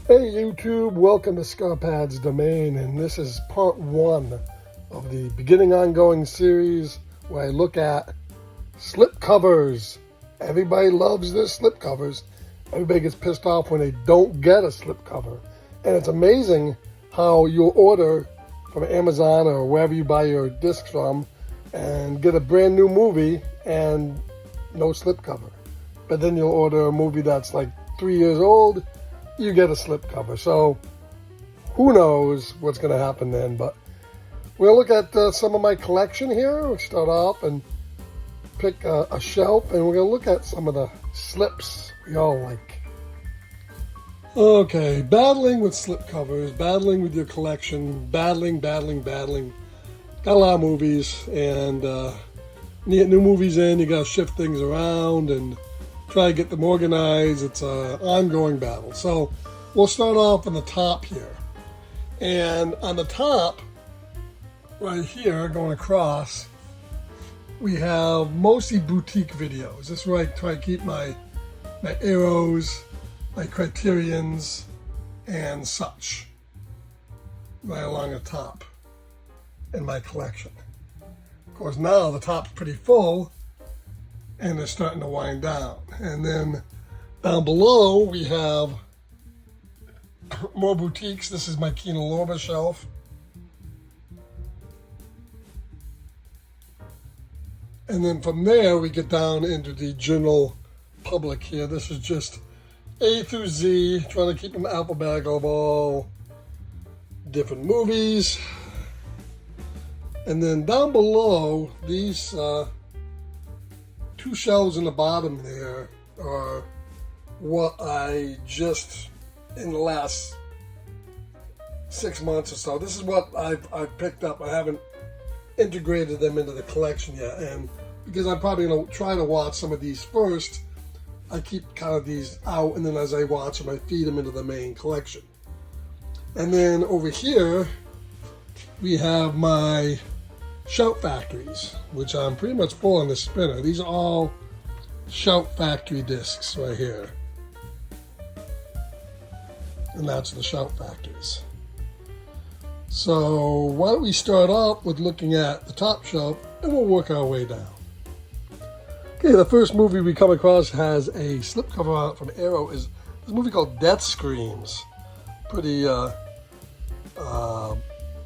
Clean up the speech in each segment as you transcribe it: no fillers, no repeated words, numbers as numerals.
Hey YouTube, welcome to Scarpad's Domain, and this is part one of the beginning ongoing series where I look at slip covers. Everybody loves their slip covers. Everybody gets pissed off when they don't get a slip cover. And it's amazing how you'll order from Amazon or wherever you buy your discs from and get a brand new movie and no slip cover. But then you'll order a movie that's like 3 years old, you get a slip cover. So who knows what's going to happen then. But we'll look at some of my collection here. We'll start off and pick a shelf, and we're going to look at some of the slips we all like. Okay, battling with slip covers, battling with your collection, battling. Got a lot of movies, and when you get new movies in, you got to shift things around and try to get them organized. It's an ongoing battle. So we'll start off on the top here. And on the top, right here, going across, we have mostly boutique videos. This is where I try to keep my arrows, my criterions, and such right along the top in my collection. Of course, now the top's pretty full, and they're starting to wind down. And then down below we have more boutiques. This is my Kino Lorber shelf. And then from there we get down into the general public here. This is just A through Z, trying to keep them alphabetical of all different movies. And then down below, these two shelves in the bottom there are what I just, in the last 6 months or so, this is what I've picked up. I haven't integrated them into the collection yet, and because I'm probably going to try to watch some of these first, I keep kind of these out, and then as I watch them, I feed them into the main collection. And then over here, we have my Shout Factories, which I'm pretty much full on the spinner. These are all Shout Factory discs right here. And that's the Shout Factories. So why don't we start off with looking at the top shelf, and we'll work our way down. Okay, the first movie we come across has a slipcover on it from Arrow. Is this movie called Death Screams. Pretty, you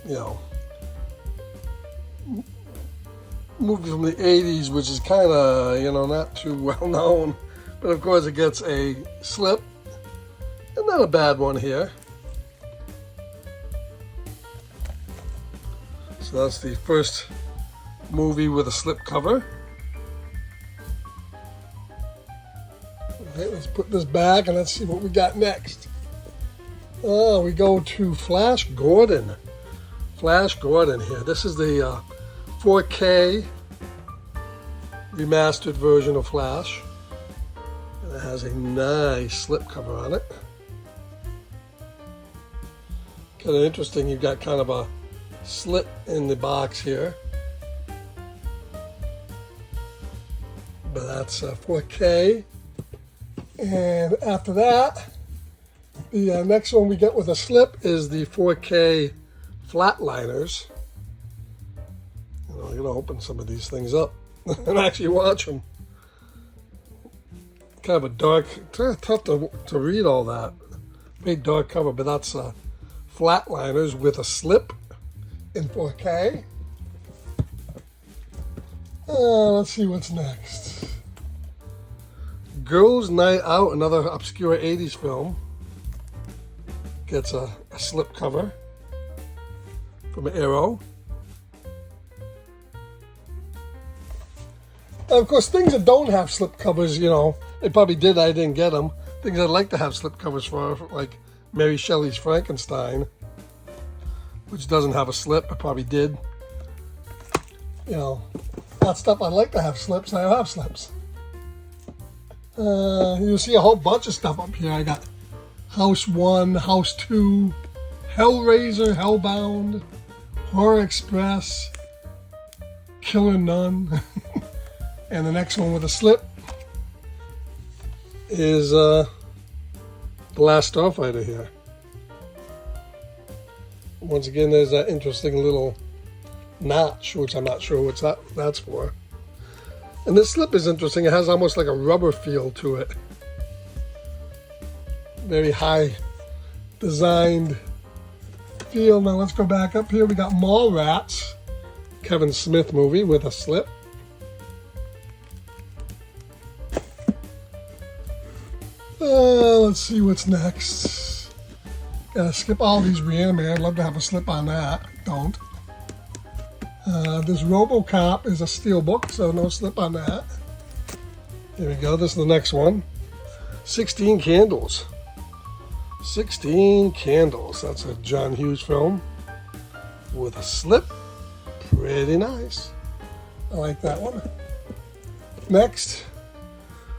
know, movie from the 80s, which is kind of, you know, not too well known, but of course it gets a slip, and not a bad one here. So that's the first movie with a slip cover. Okay, let's put this back and let's see what we got next. Oh, we go to Flash Gordon. Flash Gordon here. This is the 4K remastered version of Flash. And it has a nice slipcover on it. Kind of interesting, you've got kind of a slit in the box here. But that's 4K. And after that, the next one we get with a slip is the 4K Flatliners. I'm going to open some of these things up and actually watch them. Kind of a dark, tough to read all that. Very dark cover, but that's Flatliners with a slip in 4K. Let's see what's next. Girls Night Out, another obscure 80s film. Gets a slip cover from Arrow. And of course, things that don't have slip covers, you know, they probably did, I didn't get them. Things I'd like to have slip covers for, like Mary Shelley's Frankenstein, which doesn't have a slip, I probably did. You know, that stuff I'd like to have slips, I have slips. You'll see a whole bunch of stuff up here. I got House 1, House 2, Hellraiser, Hellbound, Horror Express, Killer Nun. And the next one with a slip is The Last Starfighter here. Once again, there's that interesting little notch, which I'm not sure what that's for. And this slip is interesting. It has almost like a rubber feel to it. Very high designed feel. Now let's go back up here. We got Mallrats, Kevin Smith movie with a slip. Let's see what's next. Gotta skip all these reanimated. I'd love to have a slip on that. Don't. This RoboCop is a steel book, so no slip on that. Here we go. This is the next one. 16 Candles. 16 Candles. That's a John Hughes film with a slip. Pretty nice. I like that one. Next,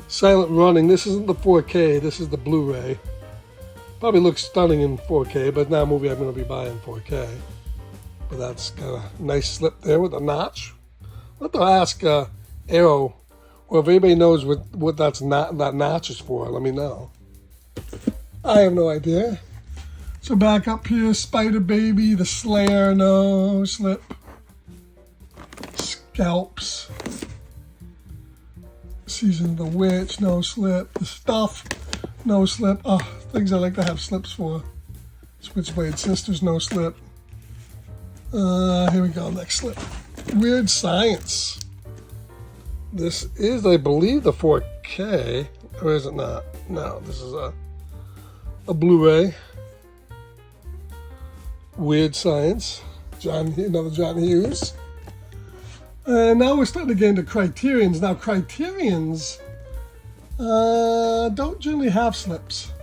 Silent Running. This isn't the 4K. This is the Blu-ray. Probably looks stunning in 4K, but not a movie I'm going to be buying 4K. But that's kind of a nice slip there with a notch. I'll have to ask Arrow, or if anybody knows what that notch is for, let me know. I have no idea. So back up here, Spider Baby, The Slayer, no slip. Scalps. Season of the Witch, no slip. The Stuff, no slip. Oh, things I like to have slips for. Switchblade Sisters, no slip. Here we go, next slip. Weird Science. This is, I believe, the 4K, or is it not? No, this is a Blu-ray. Weird Science. Another John Hughes. And now we're starting to get into Criterions. Now, Criterions don't generally have slips.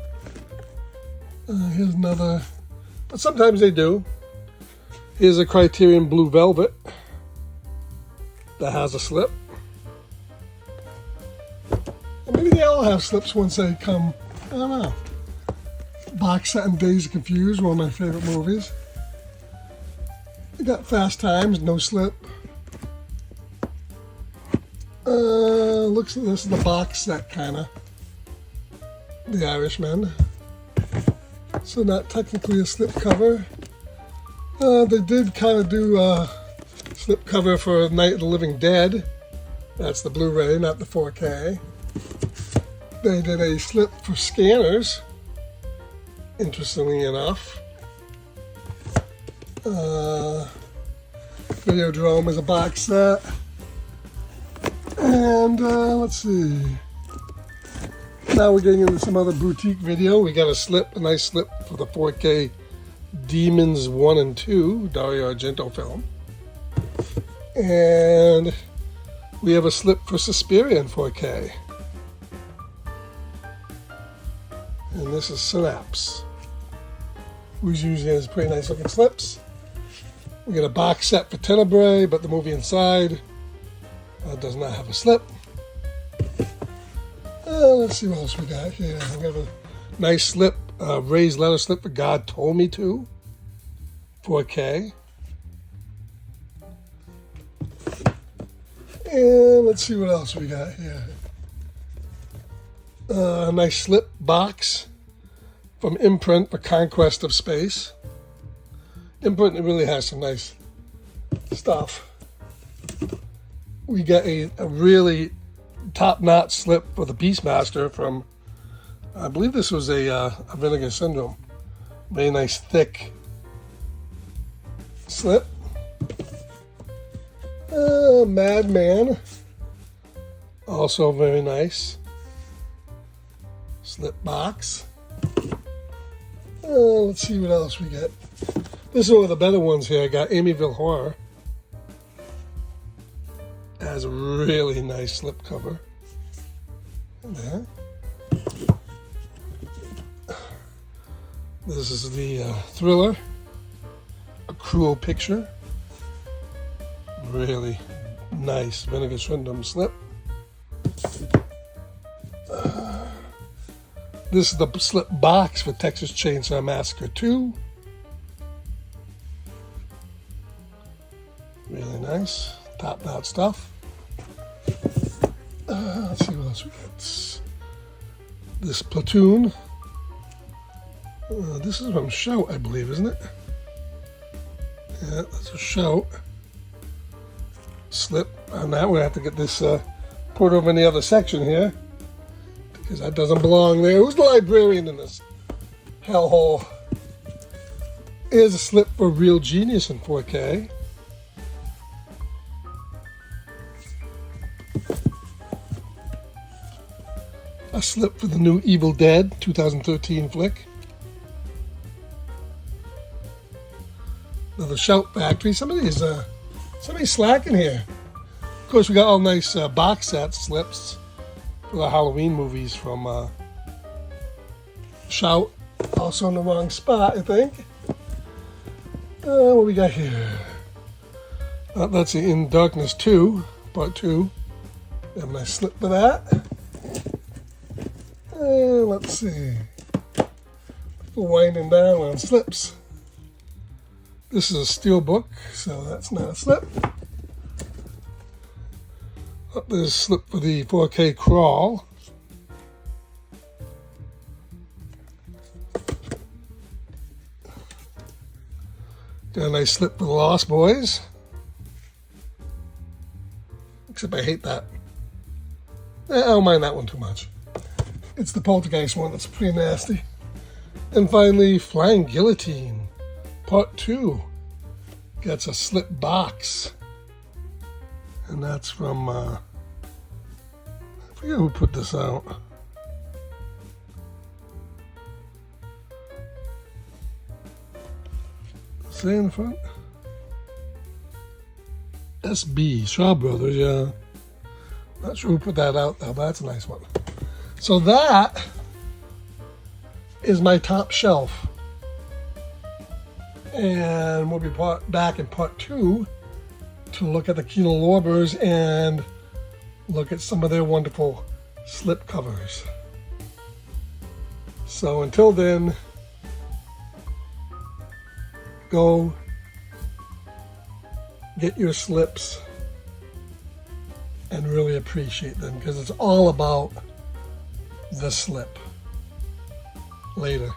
Here's another, but sometimes they do. Here's a Criterion Blue Velvet that has a slip. And maybe they all have slips once they come, I don't know. Box set and Days of Confused, one of my favorite movies. We got Fast Times, no slip. Looks like this is the box set, kind of. The Irishman. So not technically a slip cover. They did kind of do a slip cover for Night of the Living Dead. That's the Blu-ray, not the 4K. They did a slip for Scanners, interestingly enough. Videodrome is a box set. And let's see. Now we're getting into some other boutique video. We got a nice slip for the 4K Demons 1 and 2, Dario Argento film. And we have a slip for Suspiria in 4K. And this is Synapse, which usually has pretty nice looking slips. We got a box set for Tenebrae, but the movie inside does not have a slip. Let's see what else we got here. We got a nice slip, raised letter slip for God Told Me To, 4K. And let's see what else we got here. A nice slip box from Imprint for Conquest of Space. Imprint really has some nice stuff. We got a really top-notch slip for the Beastmaster from, I believe this was a Vinegar Syndrome. Very nice, thick slip. Madman. Also very nice. Slip box. Let's see what else we get. This is one of the better ones here. I got Amityville Horror. Has a really nice slip cover. There. This is the Thriller, A Cruel Picture. Really nice Vinegar Syndrome slip. This is the slip box for Texas Chainsaw Massacre 2. Really nice, top-notch stuff. Let's see what else we got. This Platoon. This is from Shout, I believe, isn't it? Yeah, that's a shout. Slip. And now we have to get this put over in the other section here, because that doesn't belong there. Who's the librarian in this hellhole? Here's a slip for Real Genius in 4K. A slip for the new Evil Dead 2013 flick. Another Shout Factory. Somebody's slacking here. Of course, we got all nice box set slips for the Halloween movies from Shout. Also in the wrong spot, I think. What we got here? That's the In Darkness 2, Part 2. Have a nice slip for that. Let's see. We're winding down on slips. This is a steel book, so that's not a slip. There's a slip for the 4K Crawl. Got a nice slip for the Lost Boys. Except I hate that. I don't mind that one too much. It's the Poltergeist one that's pretty nasty. And finally, Flying Guillotine, Part 2. Gets a slip box. And that's from, I forget who put this out. Say in the front? SB, Shaw Brothers, yeah. Not sure who put that out though, but that's a nice one. So that is my top shelf. And we'll be back in part 2 to look at the Kino Lorbers and look at some of their wonderful slip covers. So until then, go get your slips and really appreciate them, because it's all about the slip. Later.